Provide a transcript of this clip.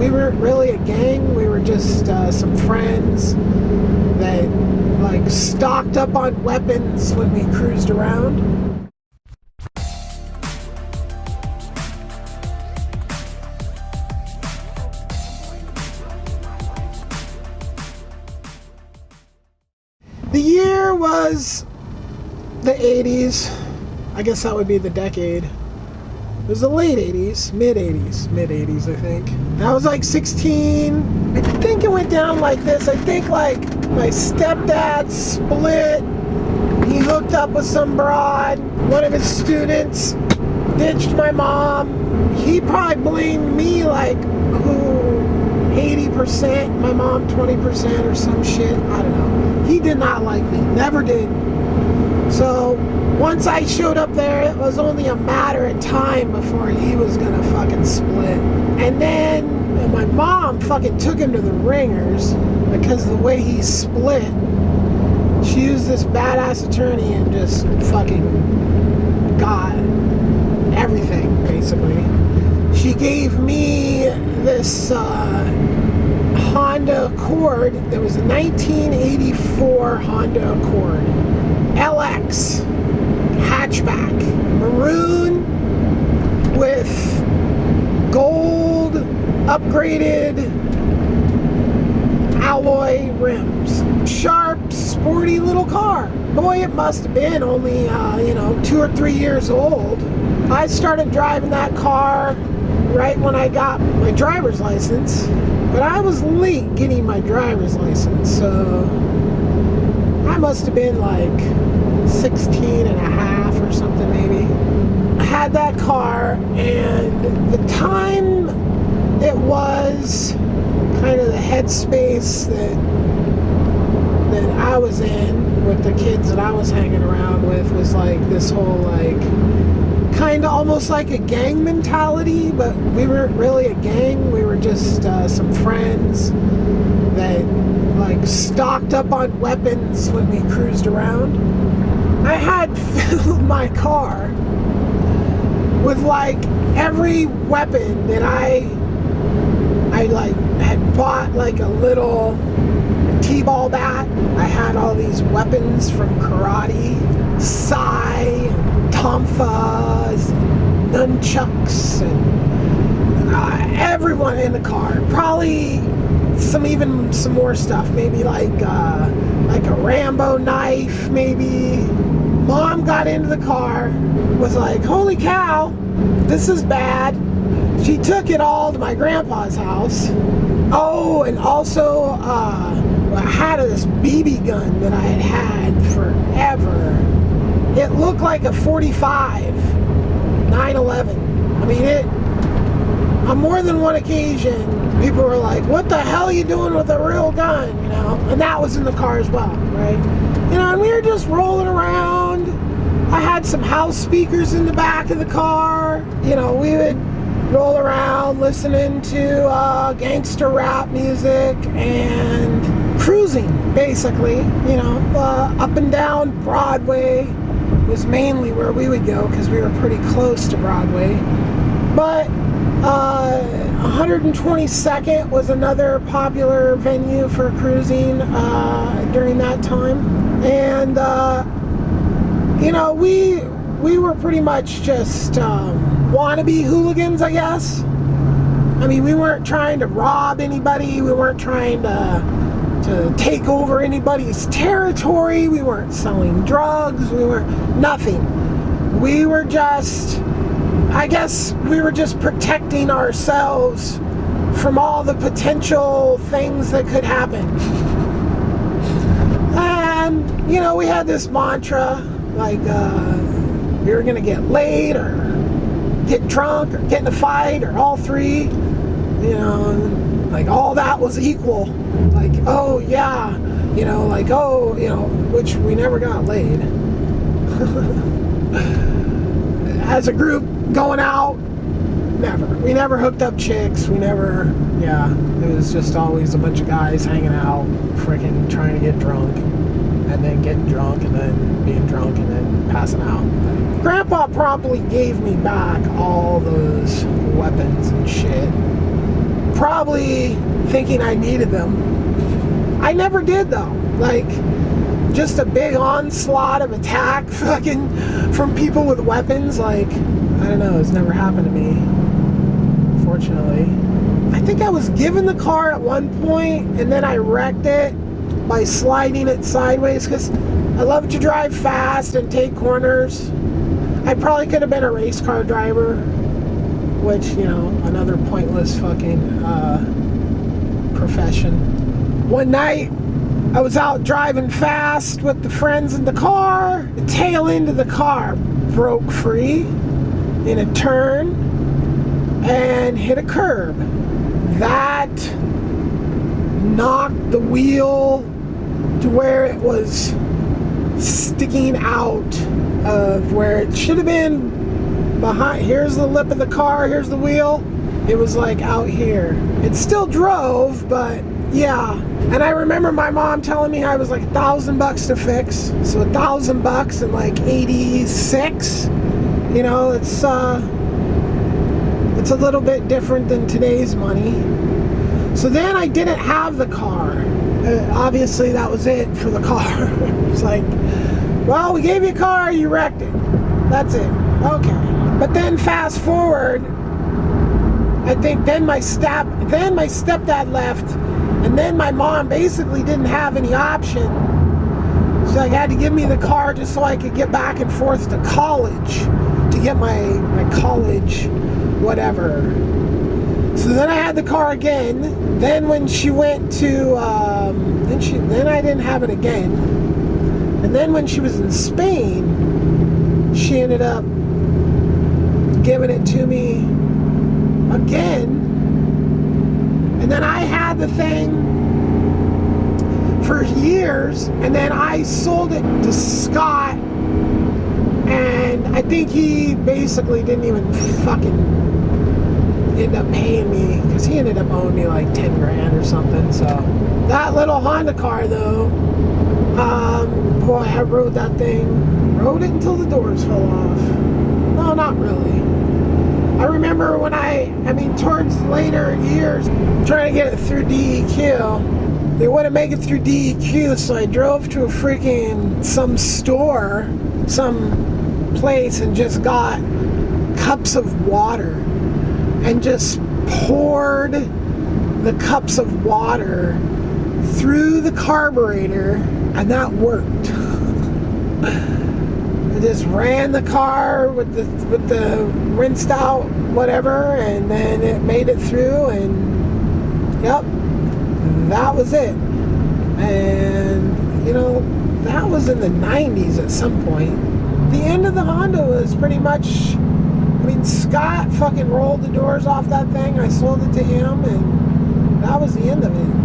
we weren't really a gang. We were just some friends that like stocked up on weapons when we cruised around. The year was the 80s. I guess that would be the decade. It was the late 80s, mid 80s, I think. I was like 16. I think it went down like this. I think like my stepdad split. He hooked up with some broad. One of his students ditched my mom. He probably blamed me like 80%, my mom 20% or some shit. I don't know. He did not like me. Never did. So once I showed up there, it was only a matter of time before he was gonna fucking split. And then my mom fucking took him to the ringers because the way he split, she used this badass attorney and just fucking got everything, basically. She gave me this Honda Accord. It was a 1984 Honda Accord. LX. Hatchback. Maroon with gold upgraded alloy rims. Sharp, sporty little car. Boy, it must have been only, 2 or 3 years old. I started driving that car right when I got my driver's license, but I was late getting my driver's license, so I must have been like 16 and a half or something maybe. I had that car, and the time it was kind of the headspace that I was in with the kids that I was hanging around with was like this whole like kind of almost like a gang mentality, but we weren't really a gang. We were just some friends that like stocked up on weapons when we cruised around. I had filled my car with like every weapon that I like had bought, like a little t-ball bat. I had all these weapons from karate, sai, tonfas, nunchucks, and everyone in the car. Probably some more stuff. Maybe like a Rambo knife. Maybe. Mom got into the car, was like, "Holy cow, this is bad." She took it all to my grandpa's house. Oh, and also I had this BB gun that I had forever. It looked like a 45 9/11. I mean, on more than one occasion, people were like, "What the hell are you doing with a real gun?" And that was in the car as well, right? And we were just rolling around. I had some house speakers in the back of the car. We would roll around listening to gangster rap music and cruising, basically. Up and down Broadway was mainly where we would go because we were pretty close to Broadway. But 122nd was another popular venue for cruising during that time. And, we were pretty much just wannabe hooligans, I guess. I mean, we weren't trying to rob anybody. We weren't trying to take over anybody's territory. We weren't selling drugs. We weren't nothing. We were just, I guess we were just protecting ourselves from all the potential things that could happen. And, we had this mantra, like, we were going to get laid or get drunk or get in a fight or all three. Like all that was equal. Like, oh yeah, which we never got laid. As a group going out, never. We never hooked up chicks. We never, it was just always a bunch of guys hanging out, freaking trying to get drunk, and then getting drunk, and then being drunk, and then passing out. Grandpa promptly gave me back all those weapons and shit. probably thinking I needed them. I never did though. Like, just a big onslaught of attack fucking from people with weapons, like, I don't know, it's never happened to me, fortunately. I think I was given the car at one point, and then I wrecked it by sliding it sideways, because I love to drive fast and take corners. I probably could have been a race car driver, which, you know, another pointless fucking profession. One night, I was out driving fast with the friends in the car. The tail end of the car broke free in a turn and hit a curb. That knocked the wheel to where it was sticking out of where it should have been behind. Here's the lip of the car, here's the wheel. It was like out here. It still drove, but yeah. And I remember my mom telling me I was like $1,000 to fix. So $1,000 in like 86. You know, it's a little bit different than today's money. So then I didn't have the car. Obviously that was it for the car. It's like, well, we gave you a car, you wrecked it. That's it. Okay. But then fast forward, I think then my stepdad left, and then my mom basically didn't have any option. So I had to give me the car just so I could get back and forth to college, to get my college whatever. So then I had the car again. Then when she went to, then I didn't have it again. And then when she was in Spain, she ended up giving it to me again. And then I had the thing for years, and then I sold it to Scott, and I think he basically didn't even fucking end up paying me, because he ended up owing me like 10 grand or something. So that little Honda car though, boy, I rode that thing, rode it until the doors fell off. No, not really. I remember when towards later years, trying to get it through DEQ, they wouldn't make it through DEQ, so I drove to some store, some place, and just got cups of water and just poured the cups of water through the carburetor, and that worked. I just ran the car with the rinsed out whatever, and then it made it through, and yep, that was it. And you know, that was in the 90s at some point. The end of the Honda was pretty much, Scott fucking rolled the doors off that thing. I sold it to him, and that was the end of it.